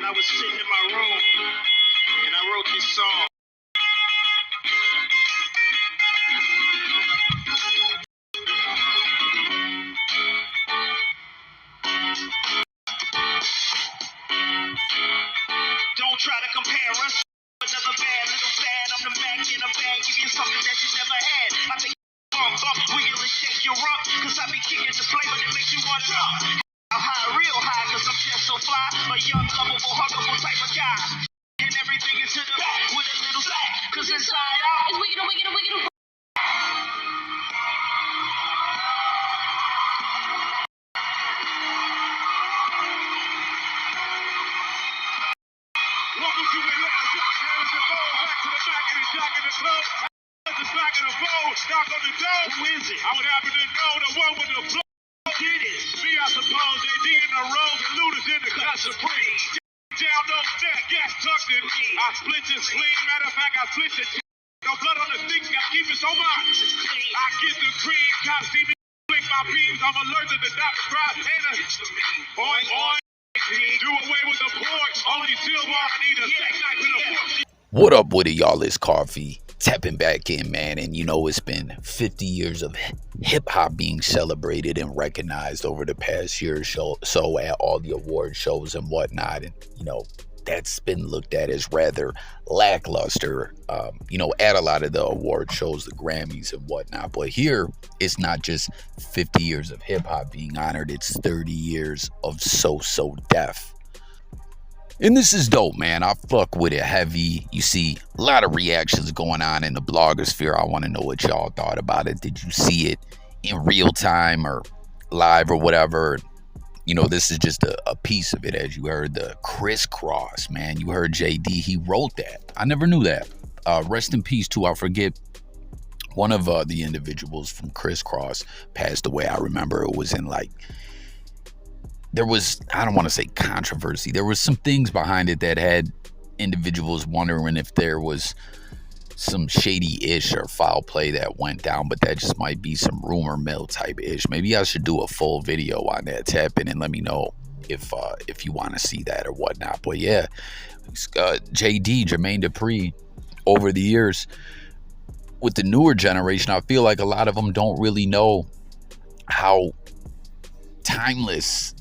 I was sitting in my room and I wrote this song. Don't try to compare us. Another bad little fan. I'm the Mac in a bag. Give you something that you never had. I think bump, wiggle and shake your rump. Cause I be kicking the flavor that makes you want to jump. I'm high, real high, cause I'm just so fly. A young, lovable, huggable type of guy. And everything is to the back with a little slack. Cause inside out is wicked. Welcome to Atlanta. Harrison Ball back to the back of the jack in the club. The back of the bowl, knock on the door. Who is it? I would happen to know the one with the flow. Get it? Me, I suppose. JD in the rose and Luda's in the cut supreme. Down no fat, gas tucked in me. I split your sleeve. Matter of fact, I split your no blood on the stick, gotta keep it so much. I get the cream, gotta see me flick my beams. I'm allergic to Dr. Crop and a on. Do away with the pork. Only silver. I need a sex knife and a fork. What up with it, y'all? It's Coffee tapping back in, man. And you know, it's been 50 years of hip hop being celebrated and recognized over the past year or so at all the award shows and whatnot. And you know, that's been looked at as rather lackluster, at a lot of the award shows, the Grammys and whatnot. But here, it's not just 50 years of hip hop being honored, it's 30 years of So Def. And this is dope, man. I fuck with it heavy. You see a lot of reactions going on in the blogosphere. I want to know what y'all thought about it. Did you see it in real time or live or whatever? You know, this is just a piece of it. As you heard, the crisscross, man. You heard JD. He wrote that. I never knew that. Rest in peace, too. I forget. One of the individuals from Crisscross passed away. I remember it was in there was, I don't want to say controversy. There was some things behind it that had individuals wondering if there was some shady-ish or foul play that went down, but that just might be some rumor mill type ish. Maybe I should do a full video on that. Tap in and let me know if you want to see that or whatnot. But yeah, Jermaine Dupri, over the years with the newer generation, I feel like a lot of them don't really know how timeless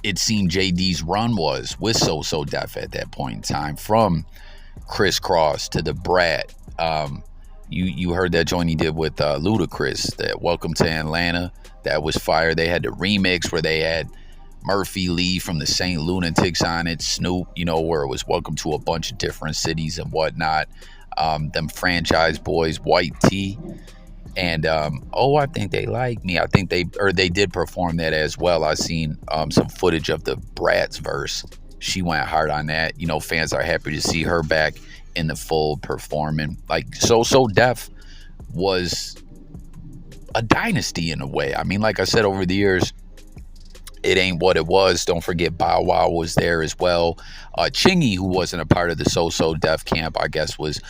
it seemed JD's run was with So Def at that point in time, from Crisscross to the Brat. You heard that joint he did with Ludacris, that Welcome to Atlanta. That was fire. They had the remix where they had Murphy Lee from the Saint Lunatics on it, Snoop, where it was Welcome to a bunch of different cities and whatnot. Them Franchise Boys, White Tee, and I Think They Like Me. I think they did perform that as well. I seen some footage of the Brat's verse. She went hard on that. Fans are happy to see her back in the full performing. Like So Def was a dynasty in a way. I mean, like I said, over the years, it ain't what it was. Don't forget Bow Wow was there as well. Chingy, who wasn't a part of the So Def camp, I guess was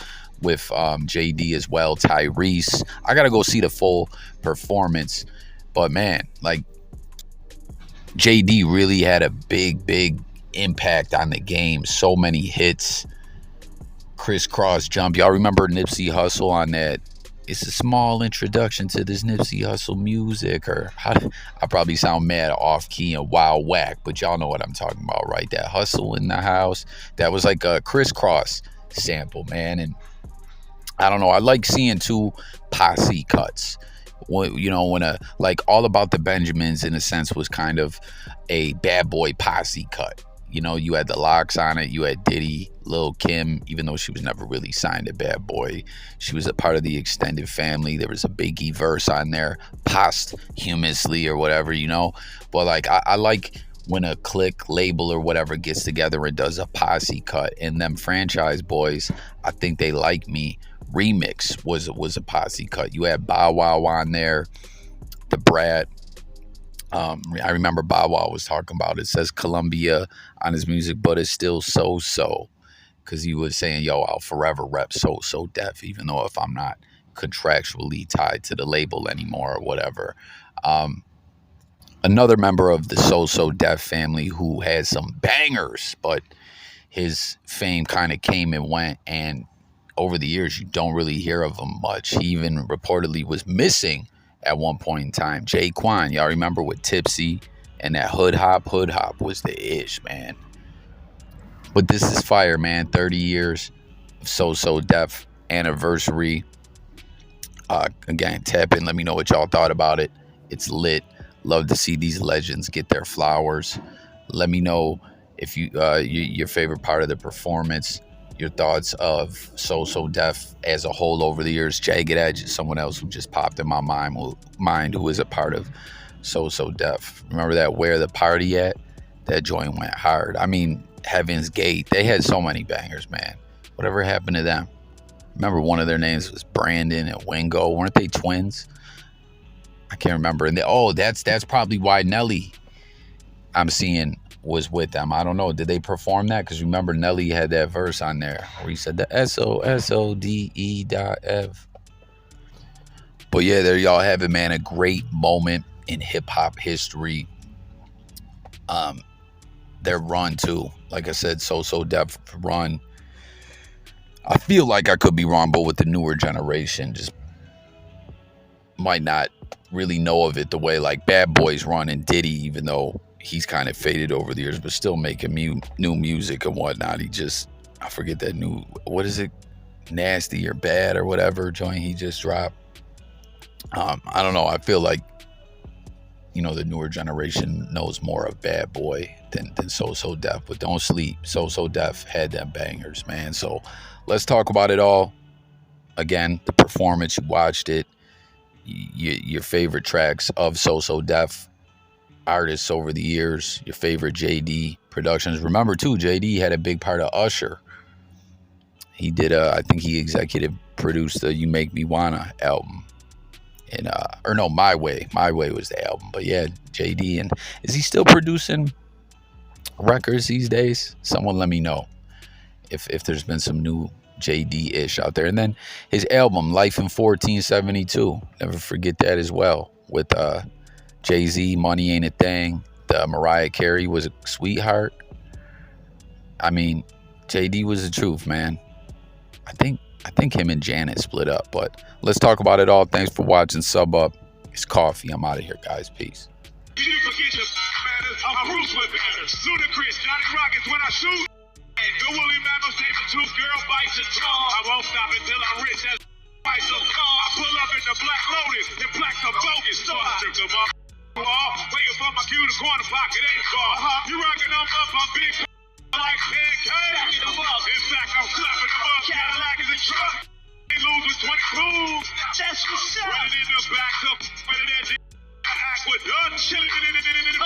with JD as well. Tyrese. I gotta go see the full performance. But man, like, JD really had a big impact on the game. So many hits. Crisscross Jump. Y'all remember Nipsey Hussle on that? It's a small introduction to this Nipsey Hussle music, or I probably sound mad off key and wild whack, but y'all know what I'm talking about, right? That Hustle in the House. That was like a Crisscross sample, man. And I don't know. I like seeing two posse cuts. When All About the Benjamins, in a sense, was kind of a Bad Boy posse cut. You had the Locks on it. You had Diddy, Lil' Kim, even though she was never really signed to Bad Boy. She was a part of the extended family. There was a Biggie verse on there, posthumously or whatever, But I like when a clique, label, or whatever gets together and does a posse cut. And them Franchise Boys, I Think They Like Me remix was a posse cut. You had Bow Wow on there, the Brat. I remember Bow Wow was talking about, it says Columbia on his music, but it's still so, because he was saying, I'll forever rep So Def, even though if I'm not contractually tied to the label anymore or whatever. Another member of the So Def family who had some bangers, but his fame kind of came and went, and over the years, you don't really hear of him much. He even reportedly was missing at one point in time. Jaquan, y'all remember with Tipsy and that Hood Hop? Hood Hop was the ish, man. But this is fire, man. 30 years of So Def anniversary. Again, tap in. Let me know what y'all thought about it. It's lit. Love to see these legends get their flowers. Let me know if your favorite part of the performance, your thoughts of So Def as a whole over the years. Jagged Edge is someone else who just popped in my mind who is a part of So Def. Remember that Where the Party At? That joint went hard. I mean, Heaven's Gate. They had so many bangers, man. Whatever happened to them? Remember one of their names was Brandon and Wingo. Weren't they twins? I can't remember. And that's probably why Nelly, I'm seeing, was with them. I don't know. Did they perform that? Because remember, Nelly had that verse on there where he said the SOSODE.F. But yeah, there y'all have it, man. A great moment in hip hop history. Their run too. Like I said, So Def run. I feel like I could be wrong, but with the newer generation, just might not really know of it the way like Bad Boys run and Diddy, even though he's kind of faded over the years, but still making new music and whatnot. I forget that new, what is it? Nasty or Bad or whatever joint he just dropped. I don't know. I feel like, the newer generation knows more of Bad Boy than So Def, but don't sleep. So Def had them bangers, man. So let's talk about it all. Again, the performance, you watched it, your favorite tracks of So Def, artists over the years, your favorite JD productions. Remember too, JD had a big part of Usher. He did I think he executive produced the You Make Me Wanna album. And My Way was the album. But yeah, JD, and is he still producing records these days? Someone let me know if there's been some new JD-ish out there. And then his album Life in 1472, never forget that as well, with Jay-Z, Money Ain't a Thing. The Mariah Carey was a Sweetheart. I mean, JD was the truth, man. I think him and Janet split up, but let's talk about it all. Thanks for watching. Sub up. It's Coffee. I'm out of here, guys. Peace. You forget the manners. I'm Bruce with manners. Ludacris, Johnny Rockets when I shoot. The woolly mammoth, saber tooth girl bites the tongue. I won't stop until I'm rich as bites a car. I pull up in the Black Lotus, the black are bogus. So I strip them up. Waiting for my cue to corner pocket ain't far. You rocking them up, I'm big like pancakes. In fact, I'm slapping them up. Cadillac is a truck. They lose with 20 pools. That's what's up. Running in the back up, better than aqueduct. Chilling in